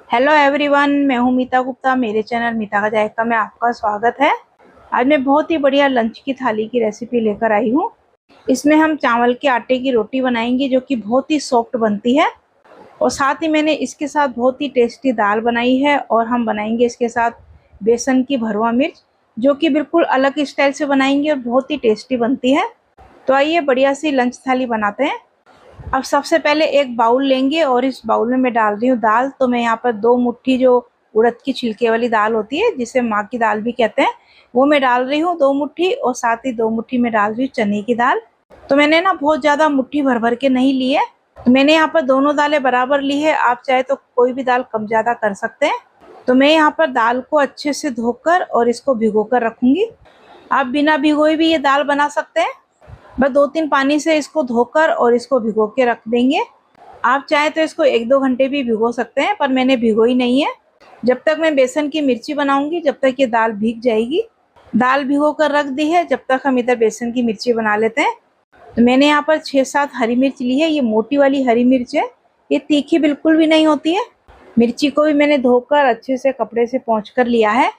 Hello everyone, मैं हूं मीता गुप्ता। मेरे चैनल मीता का जायका में आपका स्वागत है। आज मैं बहुत ही बढ़िया लंच की थाली की रेसिपी लेकर आई हूं। इसमें हम चावल के आटे की रोटी बनाएंगे जो कि बहुत ही सॉफ्ट बनती है। और साथ ही मैंने इसके साथ बहुत ही टेस्टी दाल बनाई है और हम बनाएंगे इसके साथ बेसन की भरवा मिर्च, जो कि बिल्कुल अलग स्टाइल से बनाएंगे और बहुत ही टेस्टी बनती है। तो आइए बढ़िया सी लंच थाली बनाते हैं। अब सबसे पहले एक बाउल लेंगे और इस बाउल में मैं डाल रही हूँ दाल। तो मैं यहाँ पर 2 मुट्ठी जो उड़द की छिलके वाली दाल होती है, जिसे माँ की दाल भी कहते हैं, वो मैं डाल रही हूँ 2 मुट्ठी। और साथ ही 2 मुट्ठी में डाल रही हूँ चने की दाल। तो मैंने ना बहुत ज़्यादा मुट्ठी भर भर के नहीं ली है। तो मैंने यहाँ पर दोनों दालें बराबर ली है। आप चाहे तो कोई भी दाल कम ज़्यादा कर सकते हैं। तो मैं यहाँ पर दाल को अच्छे से धोकर और इसको भिगो कर रखूँगी। आप बिना भिगोए भी ये दाल बना सकते हैं। बस 2-3 पानी से इसको धोकर और इसको भिगो के रख देंगे। आप चाहे तो इसको 1-2 घंटे भी भिगो सकते हैं, पर मैंने भिगोई नहीं है। जब तक मैं बेसन की मिर्ची बनाऊंगी जब तक ये दाल भीग जाएगी। दाल भिगो कर रख दी है, जब तक हम इधर बेसन की मिर्ची बना लेते हैं। तो मैंने यहाँ पर 6-7 हरी मिर्च ली है। ये मोटी वाली हरी मिर्च है, ये तीखी बिल्कुल भी नहीं होती है। मिर्ची को भी मैंने धोकर अच्छे से कपड़े से पोंछ कर लिया है।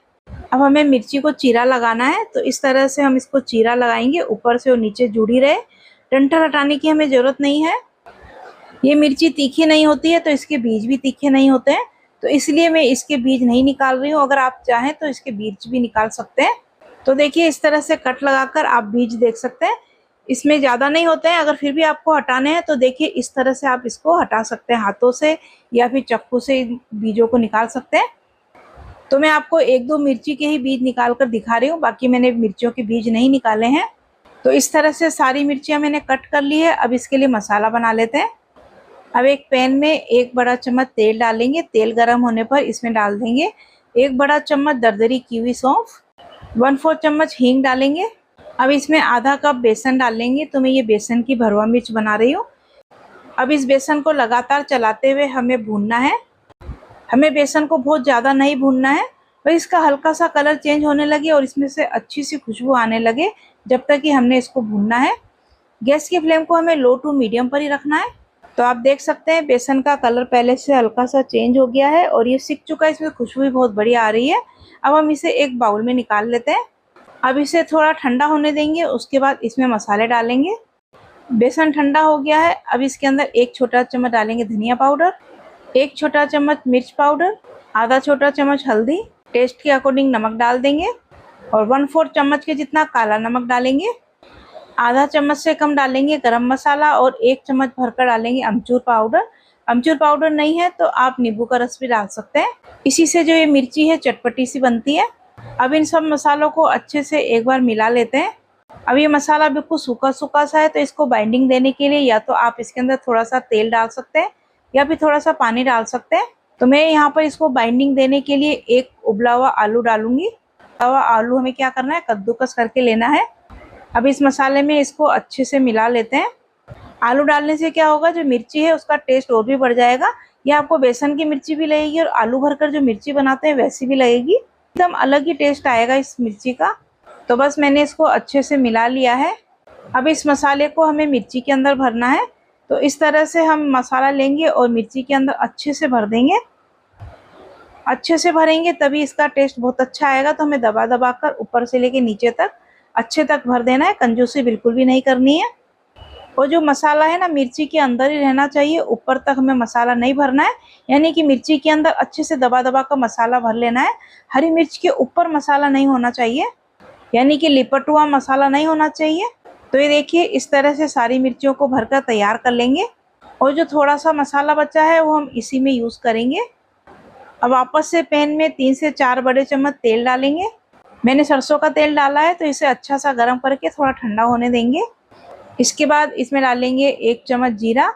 अब हमें मिर्ची को चीरा लगाना है। तो इस तरह से हम इसको चीरा लगाएंगे, ऊपर से और नीचे जुड़ी रहे। डंठल हटाने की हमें ज़रूरत नहीं है। ये मिर्ची तीखी नहीं होती है तो इसके बीज भी तीखे नहीं होते हैं, तो इसलिए मैं इसके बीज नहीं निकाल रही हूँ। अगर आप चाहें तो इसके बीज भी निकाल सकते हैं। तो देखिए इस तरह से कट लगाकर आप बीज देख सकते हैं। इसमें ज़्यादा नहीं होते हैं। अगर फिर भी आपको हटाने हैं तो देखिए इस तरह से आप इसको हटा सकते हैं, हाथों से या फिर चाकू से बीजों को निकाल सकते हैं। तो मैं आपको 1-2 मिर्ची के ही बीज निकाल कर दिखा रही हूँ, बाकी मैंने मिर्चियों के बीज नहीं निकाले हैं। तो इस तरह से सारी मिर्चियाँ मैंने कट कर ली है। अब इसके लिए मसाला बना लेते हैं। अब एक पैन में 1 बड़ा चम्मच तेल डालेंगे। तेल गर्म होने पर इसमें डाल देंगे 1 बड़ा चम्मच दरदरी की हुई सौंफ, 1/4 चम्मच हींग डालेंगे। अब इसमें आधा कप बेसन डालेंगे। तो मैं ये बेसन की भरवा मिर्च बना रही हूँ। अब इस बेसन को लगातार चलाते हुए हमें भूनना है। हमें बेसन को बहुत ज़्यादा नहीं भूनना है, पर इसका हल्का सा कलर चेंज होने लगे और इसमें से अच्छी सी खुशबू आने लगे, जब तक कि हमने इसको भूनना है। गैस की फ्लेम को हमें लो टू मीडियम पर ही रखना है। तो आप देख सकते हैं बेसन का कलर पहले से हल्का सा चेंज हो गया है और ये सिक चुका है। इसमें खुशबू भी बहुत बढ़िया आ रही है। अब हम इसे एक बाउल में निकाल लेते हैं। अब इसे थोड़ा ठंडा होने देंगे, उसके बाद इसमें मसाले डालेंगे। बेसन ठंडा हो गया है। अब इसके अंदर 1 छोटा चम्मच डालेंगे धनिया पाउडर, 1 छोटा चम्मच मिर्च पाउडर, आधा छोटा चम्मच हल्दी, टेस्ट के अकॉर्डिंग नमक डाल देंगे और 1/4 चम्मच के जितना काला नमक डालेंगे। आधा चम्मच से कम डालेंगे गरम मसाला और 1 चम्मच भरकर डालेंगे अमचूर पाउडर। अमचूर पाउडर नहीं है तो आप नींबू का रस भी डाल सकते हैं। इसी से जो ये मिर्ची है चटपटी सी बनती है। अब इन सब मसालों को अच्छे से एक बार मिला लेते हैं। अब ये मसाला बिल्कुल सूखा सूखा सा है, तो इसको बाइंडिंग देने के लिए या तो आप इसके अंदर थोड़ा सा तेल डाल सकते हैं या फिर थोड़ा सा पानी डाल सकते हैं। तो मैं यहाँ पर इसको बाइंडिंग देने के लिए एक उबला हुआ आलू डालूंगी। उबला हुआ आलू हमें क्या करना है, कद्दूकस करके लेना है। अब इस मसाले में इसको अच्छे से मिला लेते हैं। आलू डालने से क्या होगा, जो मिर्ची है उसका टेस्ट और भी बढ़ जाएगा। ये आपको बेसन की मिर्ची भी लगेगी और आलू भरकर जो मिर्ची बनाते हैं वैसी भी लगेगी। एकदम अलग ही टेस्ट आएगा इस मिर्ची का। तो बस मैंने इसको अच्छे से मिला लिया है। अब इस मसाले को हमें मिर्ची के अंदर भरना है। तो इस तरह से हम मसाला लेंगे और मिर्ची के अंदर अच्छे से भर देंगे। अच्छे से भरेंगे तभी इसका टेस्ट बहुत अच्छा आएगा। तो हमें दबा दबा कर ऊपर से लेके नीचे तक अच्छे तक भर देना है, कंजूसी बिल्कुल भी नहीं करनी है। और जो मसाला है ना, मिर्ची के अंदर ही रहना चाहिए, ऊपर तक हमें मसाला नहीं भरना है। यानी कि मिर्ची के अंदर अच्छे से दबा दबा कर मसाला भर लेना है। हरी मिर्च के ऊपर मसाला नहीं होना चाहिए, यानी कि लिपट हुआ मसाला नहीं होना चाहिए। तो ये देखिए इस तरह से सारी मिर्चियों को भरकर तैयार कर लेंगे। और जो थोड़ा सा मसाला बचा है वो हम इसी में यूज़ करेंगे। अब वापस से पैन में 3 से 4 बड़े चम्मच तेल डालेंगे। मैंने सरसों का तेल डाला है, तो इसे अच्छा सा गर्म करके थोड़ा ठंडा होने देंगे। इसके बाद इसमें डालेंगे 1 चम्मच जीरा।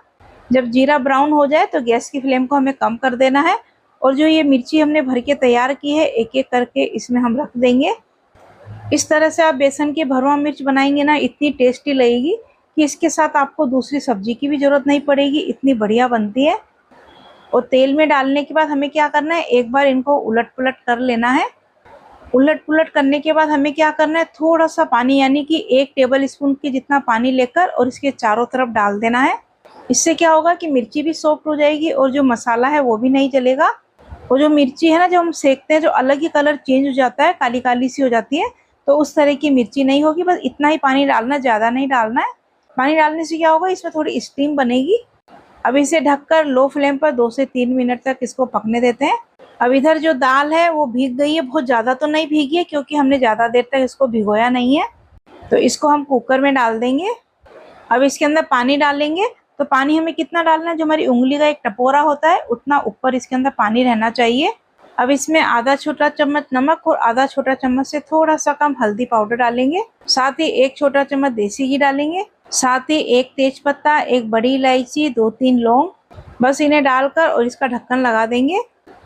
जब जीरा ब्राउन हो जाए तो गैस की फ्लेम को हमें कम कर देना है। और जो ये मिर्ची हमने भर के तैयार की है एक एक करके इसमें हम रख देंगे। इस तरह से आप बेसन की भरवा मिर्च बनाएंगे ना, इतनी टेस्टी लगेगी कि इसके साथ आपको दूसरी सब्जी की भी ज़रूरत नहीं पड़ेगी, इतनी बढ़िया बनती है। और तेल में डालने के बाद हमें क्या करना है, एक बार इनको उलट पुलट कर लेना है। उलट पुलट करने के बाद हमें क्या करना है, थोड़ा सा पानी यानी कि 1 टेबल स्पून के जितना पानी लेकर और इसके चारों तरफ डाल देना है। इससे क्या होगा कि मिर्ची भी सॉफ्ट हो जाएगी और जो मसाला है वो भी नहीं जलेगा। वो जो मिर्ची है ना, जो हम सेकते हैं, जो अलग ही कलर चेंज हो जाता है, काली काली सी हो जाती है, तो उस तरह की मिर्ची नहीं होगी। बस इतना ही पानी डालना है, ज़्यादा नहीं डालना है। पानी डालने से क्या होगा, इसमें थोड़ी स्टीम बनेगी। अब इसे ढककर लो फ्लेम पर 2 से 3 मिनट तक इसको पकने देते हैं। अब इधर जो दाल है वो भीग गई है, बहुत ज़्यादा तो नहीं भीगी है क्योंकि हमने ज़्यादा देर तक इसको भिगोया नहीं है। तो इसको हम कुकर में डाल देंगे। अब इसके अंदर पानी डालेंगे। तो पानी हमें कितना डालना है, जो हमारी उंगली का एक टपोरा होता है उतना ऊपर इसके अंदर पानी रहना चाहिए। अब इसमें आधा छोटा चम्मच नमक और आधा छोटा चम्मच से थोड़ा सा कम हल्दी पाउडर डालेंगे। साथ ही 1 छोटा चम्मच देसी घी डालेंगे। साथ ही 1 तेज पत्ता, 1 बड़ी इलायची, 2-3 लौंग, बस इन्हें डालकर और इसका ढक्कन लगा देंगे।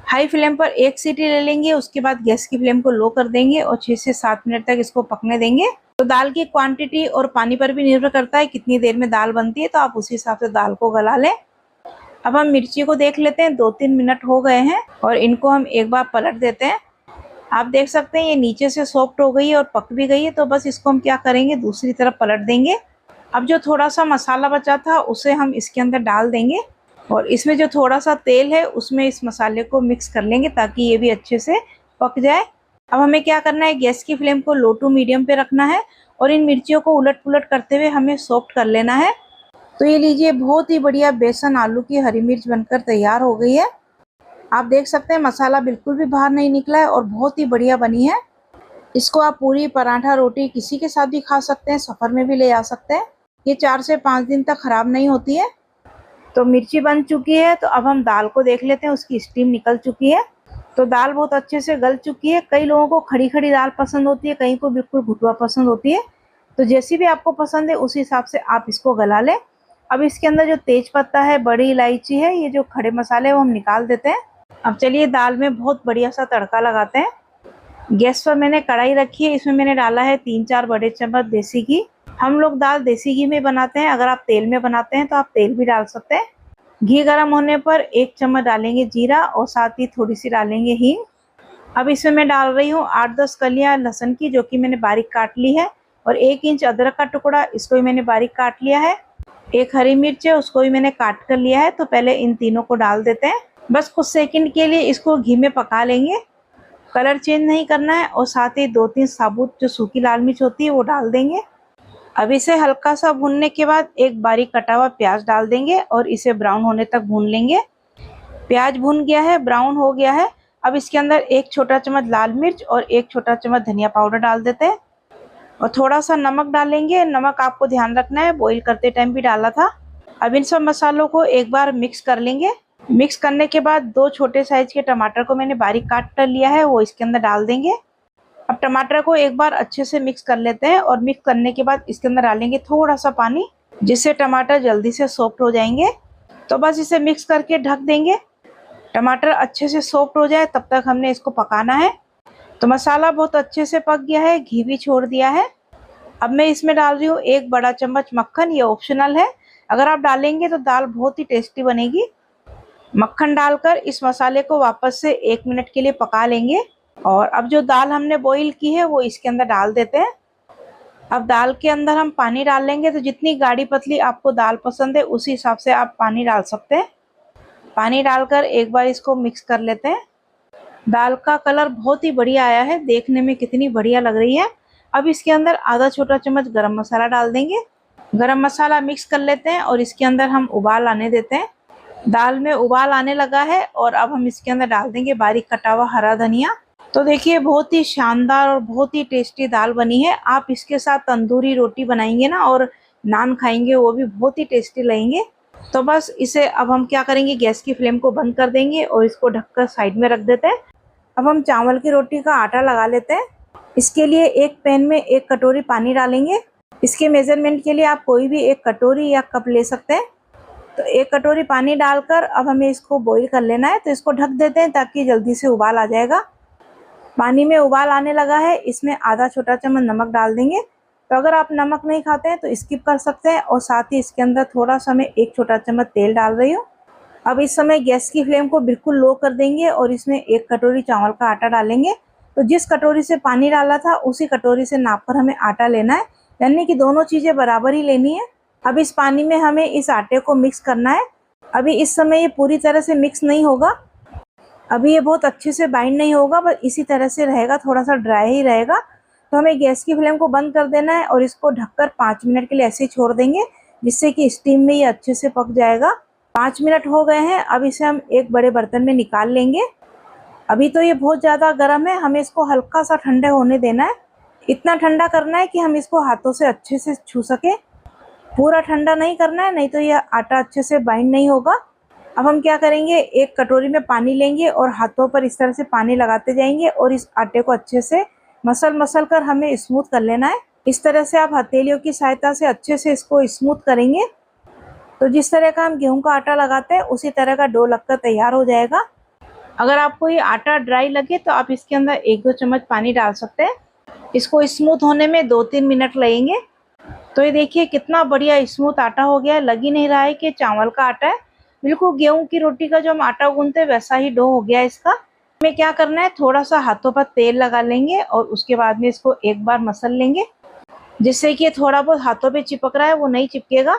हाई फ्लेम पर 1 सीटी ले लेंगे। उसके बाद गैस की फ्लेम को लो कर देंगे और 6 से 7 मिनट तक इसको पकने देंगे। तो दाल की क्वांटिटी और पानी पर भी निर्भर करता है कितनी देर में दाल बनती है, तो आप उसी हिसाब से दाल को गला लें। अब हम मिर्ची को देख लेते हैं, 2-3 मिनट हो गए हैं और इनको हम एक बार पलट देते हैं। आप देख सकते हैं ये नीचे से सॉफ्ट हो गई है और पक भी गई है। तो बस इसको हम क्या करेंगे, दूसरी तरफ पलट देंगे। अब जो थोड़ा सा मसाला बचा था उसे हम इसके अंदर डाल देंगे और इसमें जो थोड़ा सा तेल है उसमें इस मसाले को मिक्स कर लेंगे ताकि ये भी अच्छे से पक जाए। अब हमें क्या करना है, गैस की फ्लेम को लो टू मीडियम पे रखना है और इन मिर्चियों को उलट पुलट करते हुए हमें सॉफ्ट कर लेना है। तो ये लीजिए, बहुत ही बढ़िया बेसन आलू की हरी मिर्च बनकर तैयार हो गई है। आप देख सकते हैं मसाला बिल्कुल भी बाहर नहीं निकला है और बहुत ही बढ़िया बनी है। इसको आप पूरी, पराठा, रोटी किसी के साथ भी खा सकते हैं, सफ़र में भी ले जा सकते हैं। ये 4 से 5 दिन तक ख़राब नहीं होती है। तो मिर्ची बन चुकी है। तो अब हम दाल को देख लेते हैं, उसकी स्टीम निकल चुकी है। तो दाल बहुत अच्छे से गल चुकी है। कई लोगों को खड़ी खड़ी दाल पसंद होती है, कहीं को बिल्कुल घुटवा पसंद होती है। तो जैसी भी आपको पसंद है उसी हिसाब से आप इसको गला लें। अब इसके अंदर जो तेज पत्ता है, बड़ी इलायची है, ये जो खड़े मसाले हैं वो हम निकाल देते हैं। अब चलिए दाल में बहुत बढ़िया सा तड़का लगाते हैं। गैस पर मैंने कढ़ाई रखी है, इसमें मैंने डाला है 3-4 बड़े चम्मच देसी घी। हम लोग दाल देसी घी में बनाते हैं, अगर आप तेल में बनाते हैं तो आप तेल भी डाल सकते हैं। घी गर्म होने पर 1 चम्मच डालेंगे जीरा और साथ ही थोड़ी सी डालेंगे हींग। अब इसमें मैं डाल रही हूँ 8-10 कलियाँ लहसुन की, जो कि मैंने बारीक काट ली है, और 1 इंच अदरक का टुकड़ा, इसको भी मैंने बारीक काट लिया है। 1 हरी मिर्च है, उसको भी मैंने काट कर लिया है। तो पहले इन तीनों को डाल देते हैं। बस कुछ सेकंड के लिए इसको घी में पका लेंगे, कलर चेंज नहीं करना है। और साथ ही 2-3 साबुत जो सूखी लाल मिर्च होती है वो डाल देंगे। अब इसे हल्का सा भूनने के बाद एक बारीक कटा हुआ प्याज डाल देंगे और इसे ब्राउन होने तक भून लेंगे। प्याज भून गया है, ब्राउन हो गया है। अब इसके अंदर 1 छोटा चम्मच लाल मिर्च और 1 छोटा चम्मच धनिया पाउडर डाल देते हैं और थोड़ा सा नमक डालेंगे। नमक आपको ध्यान रखना है, बॉईल करते टाइम भी डाला था। अब इन सब मसालों को एक बार मिक्स कर लेंगे। मिक्स करने के बाद 2 छोटे साइज के टमाटर को मैंने बारीक काट कर लिया है, वो इसके अंदर डाल देंगे। अब टमाटर को एक बार अच्छे से मिक्स कर लेते हैं और मिक्स करने के बाद इसके अंदर डालेंगे थोड़ा सा पानी, जिससे टमाटर जल्दी से सॉफ्ट हो जाएंगे। तो बस इसे मिक्स करके ढक देंगे। टमाटर अच्छे से सॉफ्ट हो जाए तब तक हमने इसको पकाना है। तो मसाला बहुत अच्छे से पक गया है, घी भी छोड़ दिया है। अब मैं इसमें डाल रही हूँ 1 बड़ा चम्मच मक्खन, ये ऑप्शनल है, अगर आप डालेंगे तो दाल बहुत ही टेस्टी बनेगी। मक्खन डालकर इस मसाले को वापस से 1 मिनट के लिए पका लेंगे। और अब जो दाल हमने बॉईल की है वो इसके अंदर डाल देते हैं। अब दाल के अंदर हम पानी डाल लेंगे। तो जितनी गाढ़ी पतली आपको दाल पसंद है उसी हिसाब से आप पानी डाल सकते हैं। पानी डालकर एक बार इसको मिक्स कर लेते हैं। दाल का कलर बहुत ही बढ़िया आया है, देखने में कितनी बढ़िया लग रही है। अब इसके अंदर आधा छोटा चम्मच गरम मसाला डाल देंगे। गरम मसाला मिक्स कर लेते हैं और इसके अंदर हम उबाल आने देते हैं। दाल में उबाल आने लगा है और अब हम इसके अंदर डाल देंगे बारीक कटा हुआ हरा धनिया। तो देखिए, बहुत ही शानदार और बहुत ही टेस्टी दाल बनी है। आप इसके साथ तंदूरी रोटी बनाएंगे ना और नान खाएंगे, वो भी बहुत ही टेस्टी लगेंगे। तो बस इसे अब हम क्या करेंगे, गैस की फ्लेम को बंद कर देंगे और इसको ढककर साइड में रख देते हैं। अब हम चावल की रोटी का आटा लगा लेते हैं। इसके लिए एक पैन में 1 कटोरी पानी डालेंगे। इसके मेजरमेंट के लिए आप कोई भी 1 कटोरी या कप ले सकते हैं। तो 1 कटोरी पानी डालकर अब हमें इसको बॉईल कर लेना है। तो इसको ढक देते हैं ताकि जल्दी से उबाल आ जाएगा। पानी में उबाल आने लगा है, इसमें आधा छोटा चम्मच नमक डाल देंगे। तो अगर आप नमक नहीं खाते हैं तो स्किप कर सकते हैं। और साथ ही इसके अंदर थोड़ा सा मैं 1 छोटा चम्मच तेल डाल रही हूँ। अब इस समय गैस की फ्लेम को बिल्कुल लो कर देंगे और इसमें 1 कटोरी चावल का आटा डालेंगे। तो जिस कटोरी से पानी डाला था उसी कटोरी से नापकर हमें आटा लेना है, यानी कि दोनों चीज़ें बराबर ही लेनी है। अब इस पानी में हमें इस आटे को मिक्स करना है। अभी इस समय ये पूरी तरह से मिक्स नहीं होगा। अभी ये बहुत अच्छे से बाइंड नहीं होगा, बस इसी तरह से रहेगा, थोड़ा सा ड्राई ही रहेगा। तो हमें गैस की फ्लेम को बंद कर देना है और इसको ढककर 5 मिनट के लिए ऐसे ही छोड़ देंगे, जिससे कि स्टीम में ये अच्छे से पक जाएगा। 5 मिनट हो गए हैं, अब इसे हम एक बड़े बर्तन में निकाल लेंगे। अभी तो ये बहुत ज़्यादा गर्म है, हमें इसको हल्का सा ठंडा होने देना है। इतना ठंडा करना है कि हम इसको हाथों से अच्छे से छू सके। पूरा ठंडा नहीं करना है, नहीं तो ये आटा अच्छे से बाइंड नहीं होगा। अब हम क्या करेंगे, एक कटोरी में पानी लेंगे और हाथों पर इस तरह से पानी लगाते जाएंगे और इस आटे को अच्छे से मसल कर हमें स्मूथ कर लेना है। इस तरह से आप हथेलियों की सहायता से अच्छे से इसको स्मूथ करेंगे। तो जिस तरह का हम गेहूं का आटा लगाते हैं उसी तरह का डो लगकर तैयार हो जाएगा। अगर आपको ये आटा ड्राई लगे तो आप इसके अंदर 1-2 चम्मच पानी डाल सकते हैं। इसको स्मूथ होने में 2-3 मिनट लगेंगे। तो ये देखिए कितना बढ़िया स्मूथ आटा हो गया है, लग ही नहीं रहा है कि चावल का आटा है। बिल्कुल गेहूं की रोटी का जो हम आटा गूंथते हैं वैसा ही डो हो गया है इसका। हमें क्या करना है, थोड़ा सा हाथों पर तेल लगा लेंगे और उसके बाद में इसको एक बार मसल लेंगे, जिससे कि थोड़ा बहुत हाथों पे चिपक रहा है वो नहीं चिपकेगा।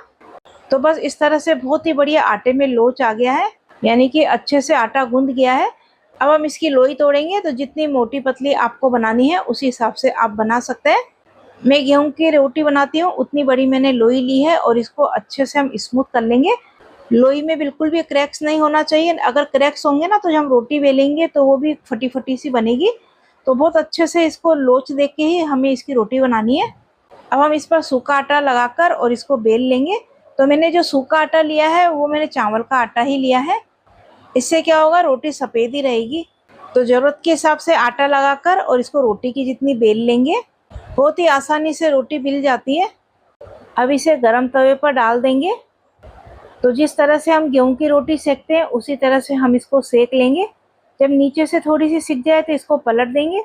तो बस इस तरह से बहुत ही बढ़िया आटे में लोच आ गया है, यानी कि अच्छे से आटा गूंथ गया है। अब हम इसकी लोई तोड़ेंगे, तो जितनी मोटी पतली आपको बनानी है उसी हिसाब से आप बना सकते हैं। मैं गेहूं की रोटी बनाती हूँ, उतनी बड़ी मैंने लोई ली है और इसको अच्छे से हम स्मूथ कर लेंगे। लोई में बिल्कुल भी क्रैक्स नहीं होना चाहिए, अगर क्रैक्स होंगे ना तो जब हम रोटी बेलेंगे तो वो भी फटी फटी सी बनेगी। तो बहुत अच्छे से इसको लोच दे के ही हमें इसकी रोटी बनानी है। अब हम इस पर सूखा आटा लगाकर और इसको बेल लेंगे। तो मैंने जो सूखा आटा लिया है वो मैंने चावल का आटा ही लिया है। इससे क्या होगा, रोटी सफ़ेद ही रहेगी। तो ज़रूरत के हिसाब से आटा लगाकर और इसको रोटी की जितनी बेल लेंगे। बहुत ही आसानी से रोटी बिल जाती है। अब इसे गरम तवे पर डाल देंगे। तो जिस तरह से हम गेहूं की रोटी सेकते हैं उसी तरह से हम इसको सेक लेंगे। जब नीचे से थोड़ी सी सिक जाए तो इसको पलट देंगे।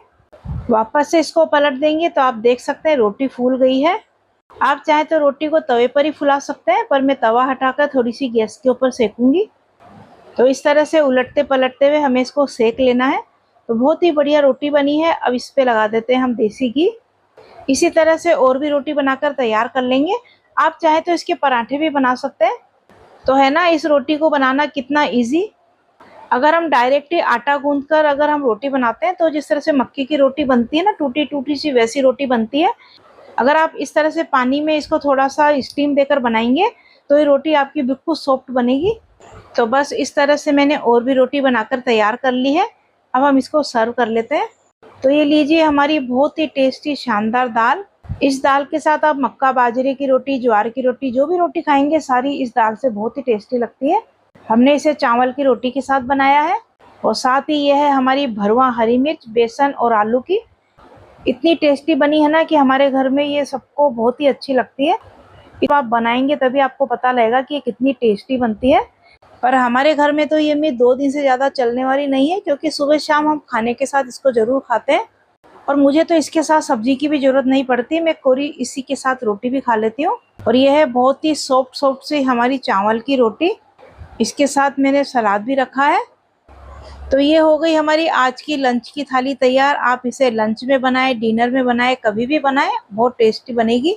वापस से इसको पलट देंगे तो आप देख सकते हैं रोटी फूल गई है। आप चाहें तो रोटी को तवे पर ही फुला सकते हैं, पर मैं तवा हटाकर थोड़ी सी गैस के ऊपर सेकूंगी। तो इस तरह से उलटते पलटते हुए हमें इसको सेक लेना है। तो बहुत ही बढ़िया रोटी बनी है। अब इस पे लगा देते हैं हम देसी घी। इसी तरह से और भी रोटी बनाकर तैयार कर लेंगे। आप चाहे तो इसके पराठे भी बना सकते हैं। तो है ना इस रोटी को बनाना कितना इजी। अगर हम डायरेक्टली आटा गूंथ कर अगर हम रोटी बनाते हैं तो जिस तरह से मक्की की रोटी बनती है ना, टूटी टूटी सी, वैसी रोटी बनती है। अगर आप इस तरह से पानी में इसको थोड़ा सा स्टीम देकर बनाएंगे तो ये रोटी आपकी बिल्कुल सॉफ्ट बनेगी। तो बस इस तरह से मैंने और भी रोटी बनाकर तैयार कर ली है। अब हम इसको सर्व कर लेते हैं। तो ये लीजिए हमारी बहुत ही टेस्टी शानदार दाल। इस दाल के साथ आप मक्का बाजरे की रोटी, ज्वार की रोटी, जो भी रोटी खाएंगे सारी इस दाल से बहुत ही टेस्टी लगती है। हमने इसे चावल की रोटी के साथ बनाया है और साथ ही यह है हमारी भरवा हरी मिर्च, बेसन और आलू की। इतनी टेस्टी बनी है ना कि हमारे घर में ये सबको बहुत ही अच्छी लगती है। जब आप बनाएंगे तभी आपको पता लगेगा कि ये कितनी टेस्टी बनती है। पर हमारे घर में तो ये मैं 2 दिन से ज़्यादा चलने वाली नहीं है, क्योंकि सुबह शाम हम खाने के साथ इसको ज़रूर खाते हैं। और मुझे तो इसके साथ सब्जी की भी ज़रूरत नहीं पड़ती, मैं कोरी इसी के साथ रोटी भी खा लेती हूँ। और यह है बहुत ही सॉफ्ट सॉफ्ट सी हमारी चावल की रोटी। इसके साथ मैंने सलाद भी रखा है। तो ये हो गई हमारी आज की लंच की थाली तैयार। आप इसे लंच में बनाएं, डिनर में बनाएं, कभी भी बनाएं, बहुत टेस्टी बनेगी।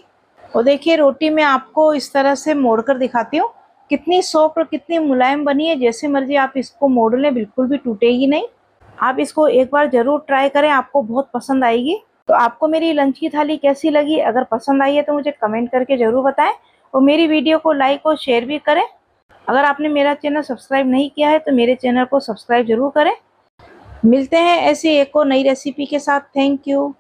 और देखिए रोटी मैं आपको इस तरह से मोड़ कर दिखाती हूँ, कितनी सॉफ्ट और कितनी मुलायम बनी है। जैसे मर्जी आप इसको मोड़ लें, बिल्कुल भी टूटेगी नहीं। आप इसको एक बार ज़रूर ट्राई करें, आपको बहुत पसंद आएगी। तो आपको मेरी लंच की थाली कैसी लगी? अगर पसंद आई है तो मुझे कमेंट करके ज़रूर बताएं और मेरी वीडियो को लाइक और शेयर भी करें। अगर आपने मेरा चैनल सब्सक्राइब नहीं किया है तो मेरे चैनल को सब्सक्राइब ज़रूर करें। मिलते हैं ऐसी एक और नई रेसिपी के साथ। Thank you.